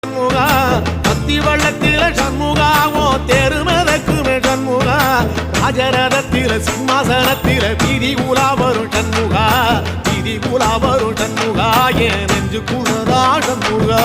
சண்முகா பக்தி வள்ளத்தில சண்முகாவோ தெருமதக்குமே சண்முகா ராஜரதத்தில சிம்மாசனத்தில வீதி உலா வரும் சண்முகா வீதி உலா வரும் சண்முகா என் நெஞ்சு குளரா சண்முகா